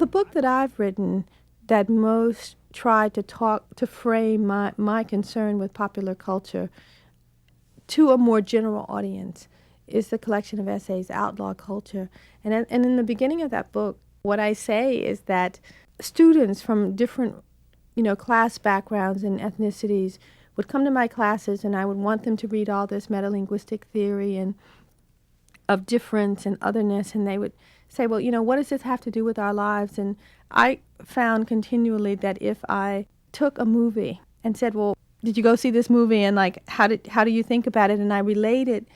book that I've written that most tried to frame my concern with popular culture to a more general audience is the collection of essays, Outlaw Culture. And in the beginning of that book, what I say is that students from different, class backgrounds and ethnicities would come to my classes, and I would want them to read all this metalinguistic theory and of difference and otherness, and they would say, well, what does this have to do with our lives? And I found continually that if I took a movie and said, well, did you go see this movie, and how do you think about it? And I related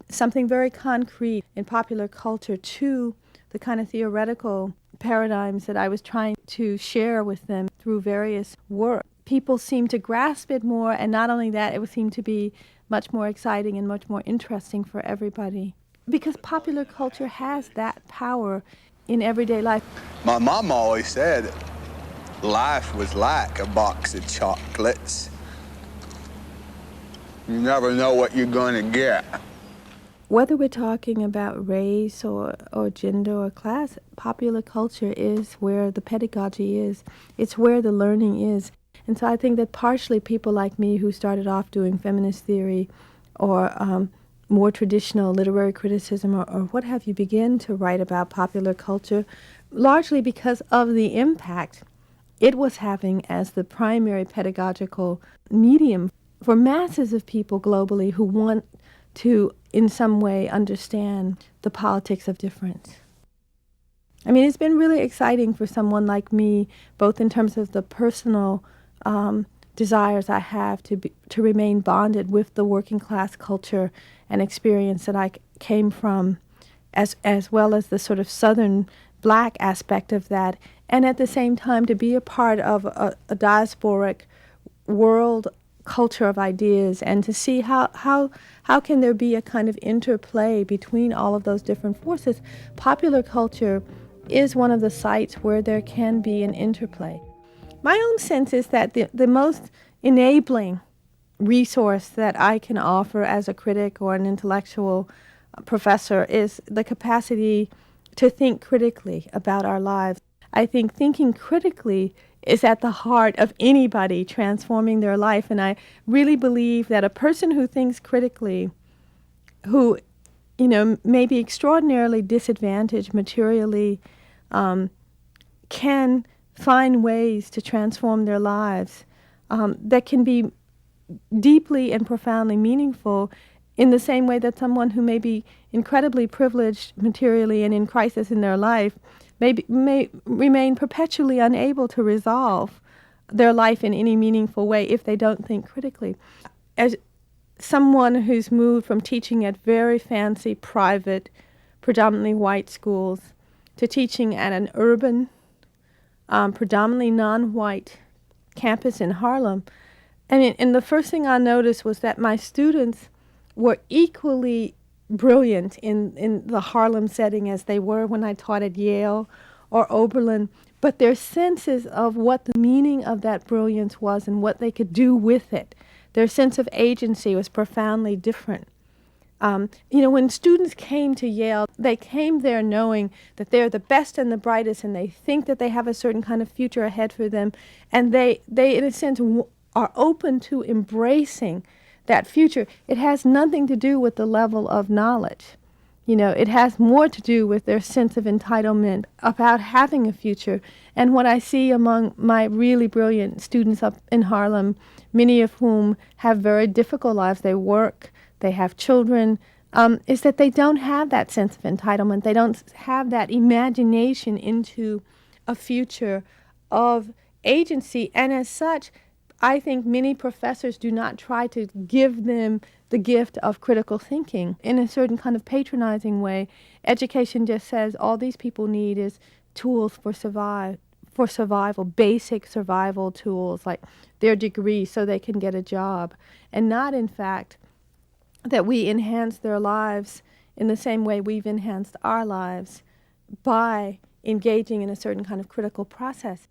something very concrete in popular culture to the kind of theoretical paradigms that I was trying to share with them through various work. People seemed to grasp it more, and not only that, it would seem to be much more exciting and much more interesting for everybody. Because popular culture has that power in everyday life. My mom always said life was like a box of chocolates. You never know what you're going to get. Whether we're talking about race or gender or class, popular culture is where the pedagogy is. It's where the learning is. And so I think that partially people like me who started off doing feminist theory or more traditional literary criticism or what have you, begin to write about popular culture, largely because of the impact it was having as the primary pedagogical medium for masses of people globally who want to, in some way, understand the politics of difference. I mean, it's been really exciting for someone like me, both in terms of the personal desires I have to remain bonded with the working class culture and experience that I came from, as well as the sort of Southern Black aspect of that, and at the same time to be a part of a diasporic world culture of ideas, and to see how can there be a kind of interplay between all of those different forces. Popular culture is one of the sites where there can be an interplay. My own sense is that the most enabling resource that I can offer as a critic or an intellectual professor is the capacity to think critically about our lives. I think thinking critically is at the heart of anybody transforming their life, and I really believe that a person who thinks critically, who, may be extraordinarily disadvantaged materially, can find ways to transform their lives that can be deeply and profoundly meaningful, in the same way that someone who may be incredibly privileged materially and in crisis in their life may remain perpetually unable to resolve their life in any meaningful way if they don't think critically. As someone who's moved from teaching at very fancy, private, predominantly white schools to teaching at an urban, predominantly non-white campus in Harlem, and the first thing I noticed was that my students were equally brilliant in the Harlem setting as they were when I taught at Yale or Oberlin, but their senses of what the meaning of that brilliance was and what they could do with it, their sense of agency was profoundly different. When students came to Yale, they came there knowing that they're the best and the brightest, and they think that they have a certain kind of future ahead for them, and they in a sense, are open to embracing that future. It has nothing to do with the level of knowledge. It has more to do with their sense of entitlement about having a future. And what I see among my really brilliant students up in Harlem, many of whom have very difficult lives, they work, they have children, is that they don't have that sense of entitlement. They don't have that imagination into a future of agency. And as such, I think many professors do not try to give them the gift of critical thinking in a certain kind of patronizing way. Education just says all these people need is tools for survival, basic survival tools like their degree so they can get a job, and not in fact that we enhance their lives in the same way we've enhanced our lives by engaging in a certain kind of critical process.